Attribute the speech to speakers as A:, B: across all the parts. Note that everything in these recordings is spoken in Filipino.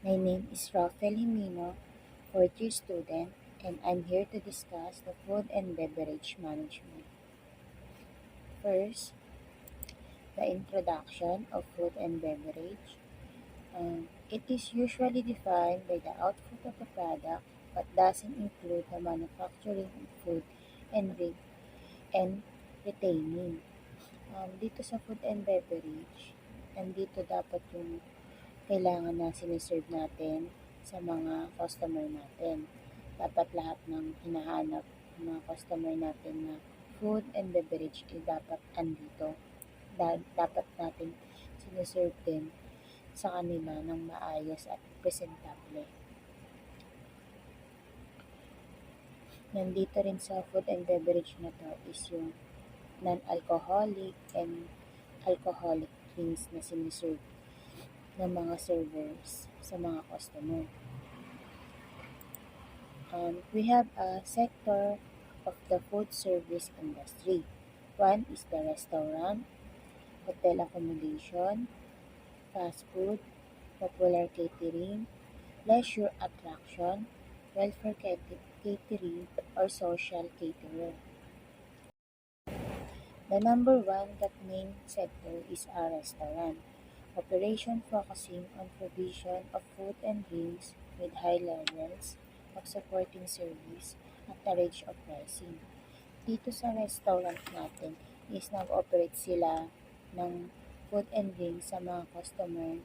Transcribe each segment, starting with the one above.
A: My name is Rafael Jimeno, fourth year student, and I'm here to discuss the food and beverage management. First, the introduction of food and beverage. It is usually defined by the output of a product but doesn't include the manufacturing of food and drink and retaining. Dito sa food and beverage, nandito dapat yung kailangan na siniserve natin sa mga customer natin. Dapat lahat ng hinahanap ng mga customer natin na food and beverage ay dapat andito. Dapat natin siniserve din sa kanila ng maayos at presentable. Nandito rin sa food and beverage na to is yung non-alcoholic and alcoholic drinks na siniserve ng mga servers sa mga customer. We have a sector of the food service industry. One is the restaurant, hotel accommodation, fast food, popular catering, leisure attraction, welfare catering, or social caterer. The number one that main sector is a restaurant. Operation focusing on provision of food and drinks with high levels of supporting service at the range of pricing. Dito sa restaurant natin is nag-operate sila ng food and drinks sa mga customer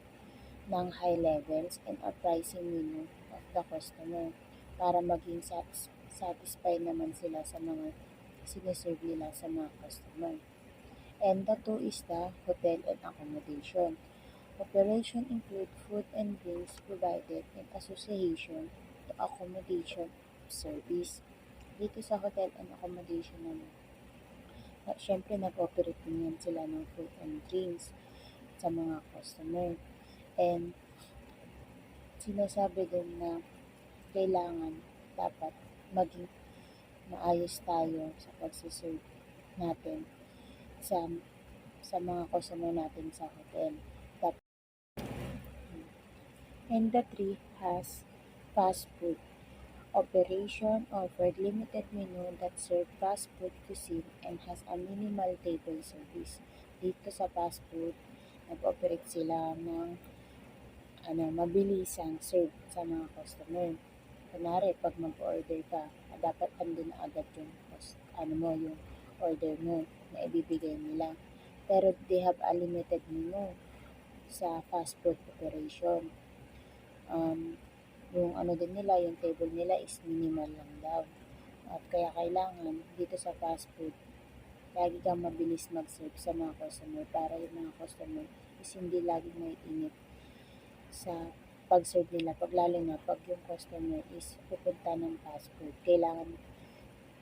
A: ng high levels and a pricing menu of the customer para maging satisfied naman sila sa mga siniserve nila sa mga customer. And the two is the hotel and accommodation. Operation include food and drinks provided in association to accommodation service. Dito sa hotel and accommodation naman, syempre nag-operate din yan sila ng food and drinks sa mga customer. And sinasabi din na kailangan dapat maging maayos tayo sa pagsiserve natin sa mga customer natin sa hotel. And the three has fast food. Operation offered limited menu that serve fast food cuisine and has a minimal table service. Dito sa fast food, nag-operate sila ng mabilisang serve sa mga customer. Kunwari, pag mag-order ka, dapat andun na agad yung yung order mo na ibibigay nila. Pero they have a limited menu sa fast food operation. Yung din nila, yung table nila is minimal lang daw. At kaya kailangan dito sa fast food, lagi kang mabilis mag-serve sa mga customer para yung mga customer is hindi lagi may init sa pag-serve nila. Lalo na pag yung customer is pupunta ng fast food, kailangan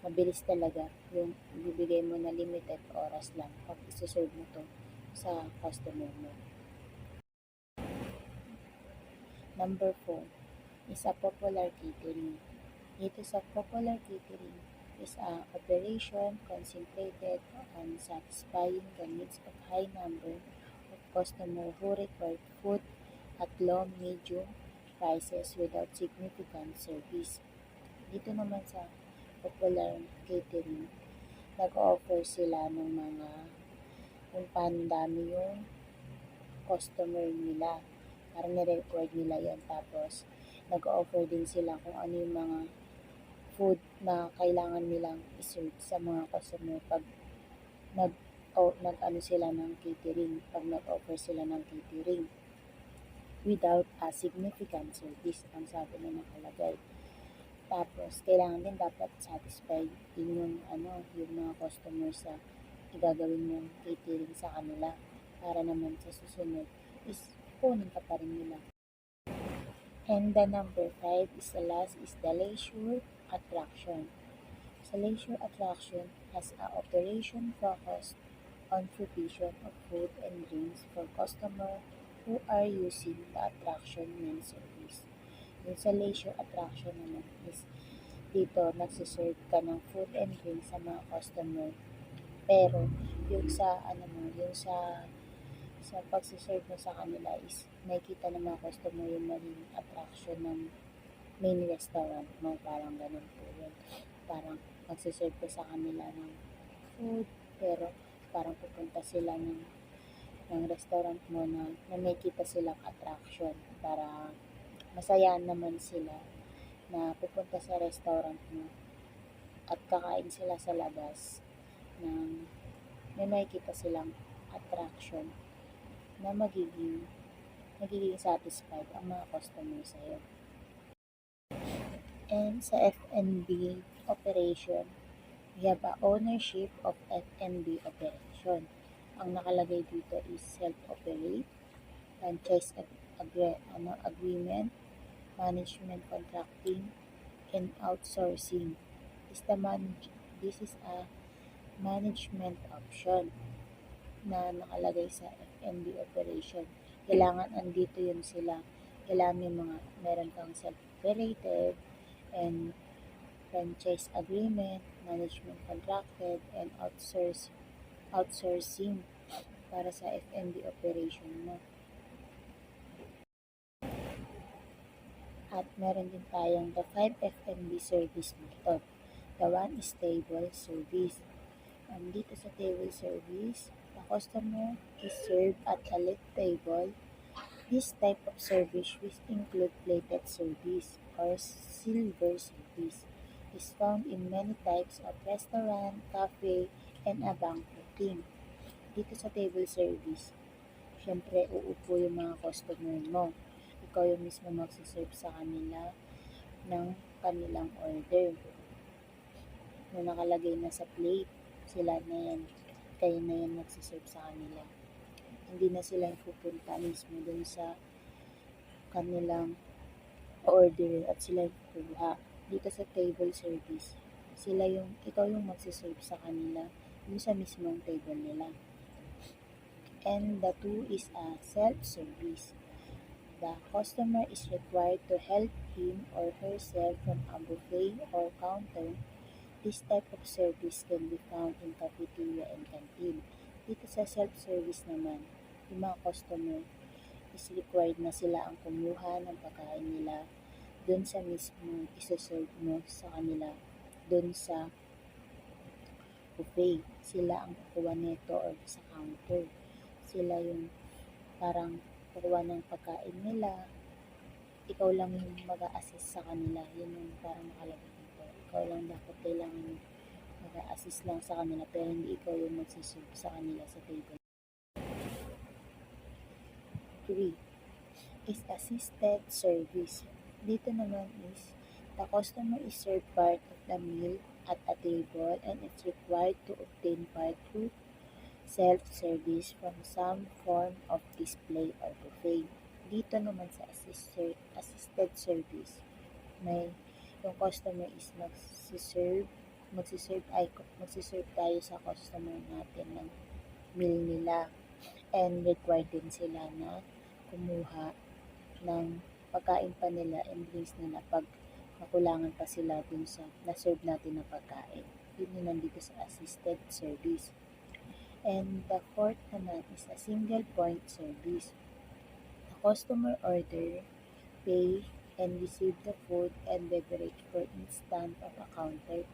A: mabilis talaga yung ibibigay mo na limited oras lang pag isi-serve mo to sa customer mo. Number 4 is a popular catering. Dito sa popular catering is a operation concentrated on satisfying the needs of high number of customer who require food at low, medium prices without significant service. Dito naman sa popular catering, nag-offer sila ng mga kung paano dami yung customer nila. Parang nire-record nila yan. Tapos, nag-offer din sila kung ano yung mga food na kailangan nilang iserve sa mga customer pag nag-ano sila ng catering, pag nag-offer sila ng catering without a significant service, ang sabi na nakalagay. Tapos, kailangan din dapat satisfied din yung mga customer sa igagawin yung catering sa kanila para naman sa susunod is kunin ka pa rin nila. And the number 5 is the last is the leisure attraction. Sa leisure attraction has a operation focused on provision of food and drinks for customer who are using the attraction main service. Yung sa leisure attraction naman is dito nagsiserve ka ng food and drinks sa mga customer. Pero yung sa sa pagsiserve mo sa kanila is makikita ng mga customer yung maging attraction ng main restaurant mo, parang ganun po yun. Parang magsiserve ka sa kanila ng food, pero parang pupunta sila ng restaurant mo na makikita silang attraction para masayaan naman sila na pupunta sa restaurant mo at kakain sila sa labas ng may makikita silang attraction na magiging satisfied ang mga customer sa'yo. And sa F&B operation, we have a ownership of F&B operation. Ang nakalagay dito is self-operate, franchise agreement, management contracting, and outsourcing. This is a management option na nakalagay sa F&B operation. Kailangan andito yun sila. Kailangan yung mga meron kang self-operated and franchise agreement, management contracted, and outsourcing para sa F&B operation mo. At meron din tayong the 5 F&B service method. The one is table service. Dito sa table service, the customer is served at a lit table. This type of service, which include plated service or silver service, is found in many types of restaurant, cafe, and a banqueting. Dito sa table service, syempre uupo yung mga customer mo. Ikaw yung mismo magsiserve sa kanila ng kanilang order na nakalagay na sa plate. Sila na yan, kayo na yan magsiserve sa kanila. Hindi na sila pupunta mismo dun sa kanilang order at sila yung kukuha. Dito sa table service, ikaw yung magsiserve sa kanila dun sa mismong table nila. And the 2 is a self-service. The customer is required to help him or herself from a buffet or counter. This type of service can be found in cafeteria and canteen. Dito sa self-service naman, yung mga customer is required na sila ang kumuha ng pagkain nila dun sa mismo isa-serve mo sa kanila dun sa buffet. Sila ang kukuha nito or sa counter. Sila yung parang kukuha ng pagkain nila, ikaw lang yung mag-a-assist sa kanila. Yun yung parang nakalagay dito. Ikaw lang dapat kailangan mag-a-assist lang sa kanila pero hindi ikaw yung magsiserve sa kanila sa table. 3 is assisted service. Dito naman is the customer is served part of the meal at a table and it's required to obtain part through self-service from some form of display or buffet. Dito naman sa assisted service, yung customer is magsiserve tayo sa customer natin ng meal nila and required din sila na kumuha ng pagkain pa nila and drinks nila pag nakulangan pa sila dun sa na-serve natin na pagkain. Yun yung nandito sa assisted service. And the 4th naman is a single point service. The customer order, pay, and receive the food and beverage for instant at a counter,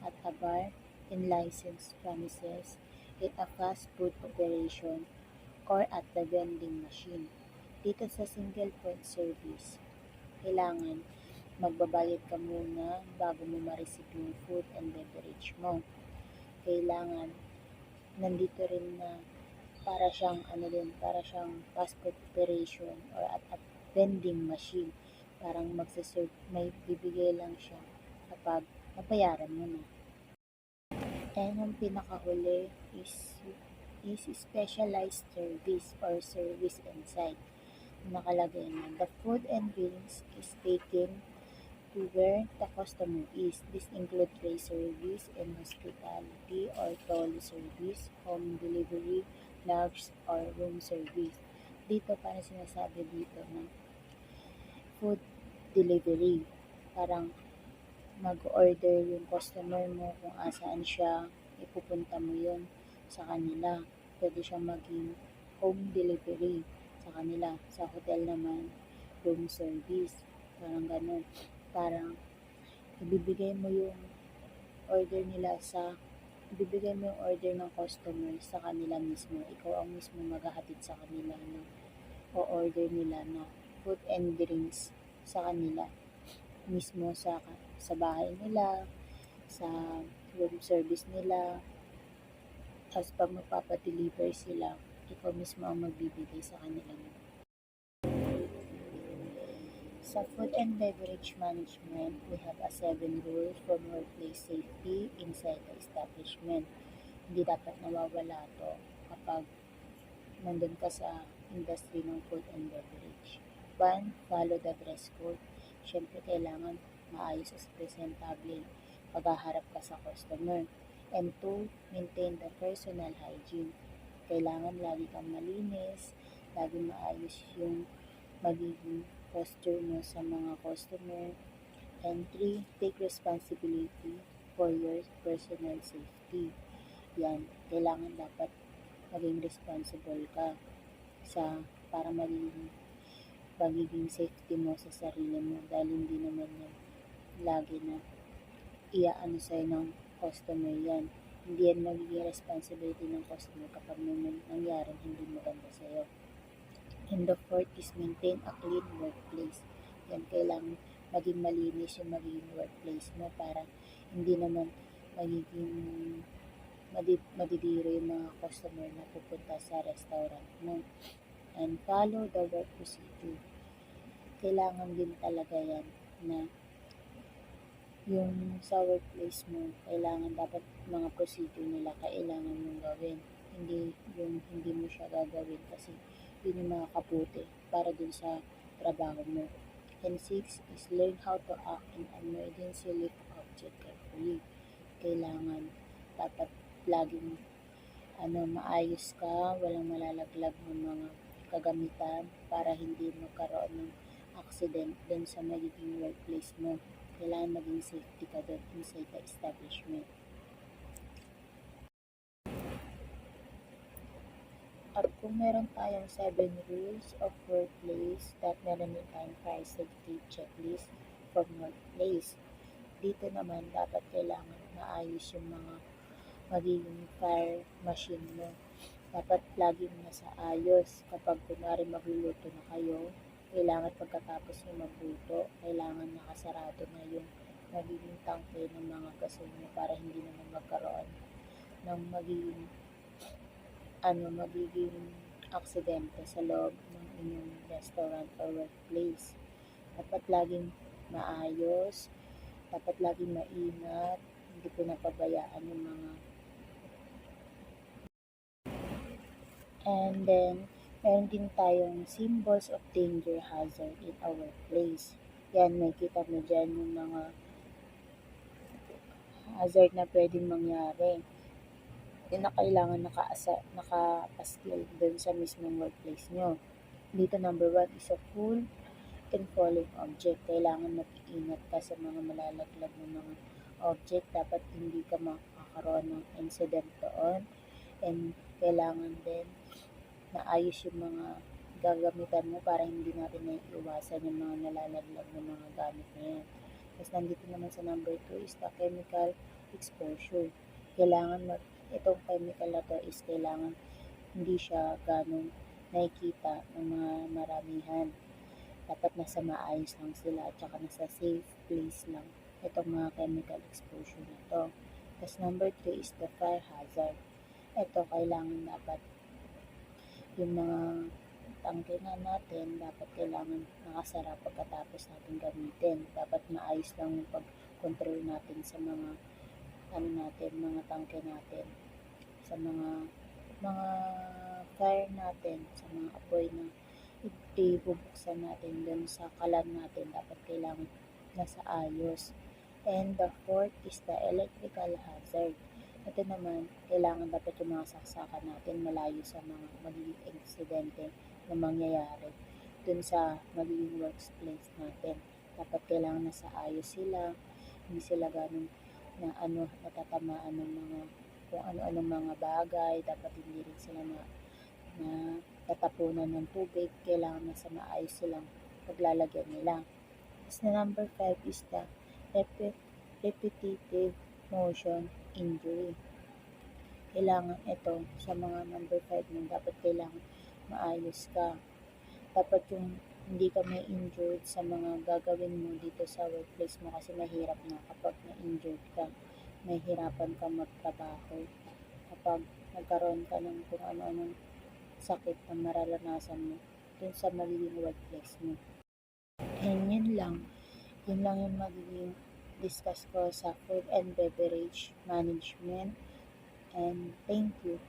A: at a bar, in licensed premises, in a fast food operation, or at the vending machine. Dito sa single point service, kailangan magbabayad ka muna bago mo ma-receive yung food and beverage mo. Kailangan nandito rin na para siyang fast food operation or at vending machine. Parang magsaserve, may bibigay lang siya kapag nabayaran mo na. And ang pinakahuli is specialized service or service inside. Nakalagay na the food and drinks is taken to where the customer is. This include tray service and hospitality or trolley service, home delivery, large or room service. Dito parang sinasabi dito na food delivery. Parang mag-order yung customer mo kung asaan siya, ipupunta mo yun sa kanila. Pwede siyang maging home delivery sa kanila. Sa hotel naman, room service. Parang ganun. Parang ibibigay mo yung order nila sa ibibigay mo yung order ng customer sa kanila mismo. Ikaw ang mismo maghahatid sa kanila ng o-order nila na food and drinks sa kanila mismo sa bahay nila, sa room service nila. Tapos pag magpapadeliver sila, ikaw mismo ang magbibigay sa kanila. Sa food and beverage management, we have a 7 rules for workplace safety inside the establishment. Hindi dapat nawawala to kapag nandun ka sa industry ng food and beverage. 1. Follow the dress code. Siyempre, kailangan maayos at presentable paghaharap ka sa customer. And 2. Maintain the personal hygiene. Kailangan lagi kang malinis, lagi maayos yung magiging posture mo sa mga customer. And 3. Take responsibility for your personal safety. Yan, kailangan dapat maging responsible ka para magiging safety mo sa sarili mo dahil hindi naman yan lagi na iaano sa'yo ng customer yan. Hindi yan magiging responsibility ng customer kapag may nangyari hindi maganda sa'yo. And the fourth is maintain a clean workplace. Yan, kailangan maging malinis yung magiging workplace mo para hindi naman magiging madidiro yung mga customer na pupunta sa restaurant mo. And follow the work procedure. Kailangan din talaga yan na yung sa workplace mo, kailangan dapat mga procedure nila kailangan mong gawin. Hindi mo siya gagawin kasi yun yung makakabuti para dun sa trabaho mo. And 6 is learn how to act in emergency lift object carefully. Kailangan dapat laging maayos ka, walang malalaglag ng mga kagamitan para hindi magkaroon ng accident dun sa magiging workplace mo. Kailangan maging safety ka dun inside the establishment. At kung meron tayong 7 rules of workplace, that meron din tayong fire safety checklist from workplace. Dito naman, dapat kailangan maayos yung mga magiging fire machine mo. Dapat laging nasa ayos. Kapag kunwari magluluto na kayo, kailangan pagkatapos nyo magluto, kailangan nakasarado na yung magiging tangke ng mga gasolina para hindi naman magkaroon ng magiging aksidente sa loob ng inyong restaurant or workplace. Dapat laging maayos, dapat laging maingat, hindi pinapabayaan yung mga. And then, meron din tayong symbols of danger hazard in our workplace. Yan, makikita mo dyan yung mga hazard na pwedeng mangyari. Yun na kailangan nakapaskil dun sa mismong workplace nyo. Dito number 1 is a full and falling object. Kailangan mag-iingat ka sa mga malalaglag ng mga object. Dapat hindi ka makakaroon ng incident doon. And kailangan din naayos yung mga gagamitan mo para hindi natin naiiwasan yung mga nalalaglag ng mga gamit na yan. Tapos nandito naman sa number 2 is the chemical exposure. Kailangan itong chemical na to is kailangan hindi siya ganong nakikita ng mga maramihan. Dapat nasa maayos lang sila at saka nasa safe place lang itong mga chemical exposure na to. Tapos number 3 is the fire hazard. Ito kailangan dapat yung mga tangke na natin, dapat kailangan nakasara pagkatapos natin gamitin. Dapat maayos lang yung pag-control natin sa mga mga tangke natin, sa mga fire natin, sa mga apoy na ibubuksan natin dun sa kalan natin, dapat kailangan nasa ayos. And the fourth is the electrical hazard. Ito naman, kailangan dapat yung mga saksakan natin malayo sa mga magiging insidente na mangyayari dun sa magiging workplace natin. Dapat kailangan nasa ayos sila, hindi sila ganun natatamaan ng mga kung ano-anong mga bagay, dapat hindi rin sila na tatapunan ng tubig, kailangan nasa maayos silang paglalagyan nila. Tapos na number 5 is the repetitive motion injury. Kailangan ito sa mga number 5 mo, dapat kailangan maayos ka. Dapat yung hindi ka may injured sa mga gagawin mo dito sa workplace mo kasi mahirap na kapag na-injured ka, mahirapan ka magtrabaho kapag nagkaroon ka ng kung ano-anong sakit na mararanasan mo dun sa magiging workplace mo. And yun lang yung magiging discuss ko sa food and beverage management, and thank you.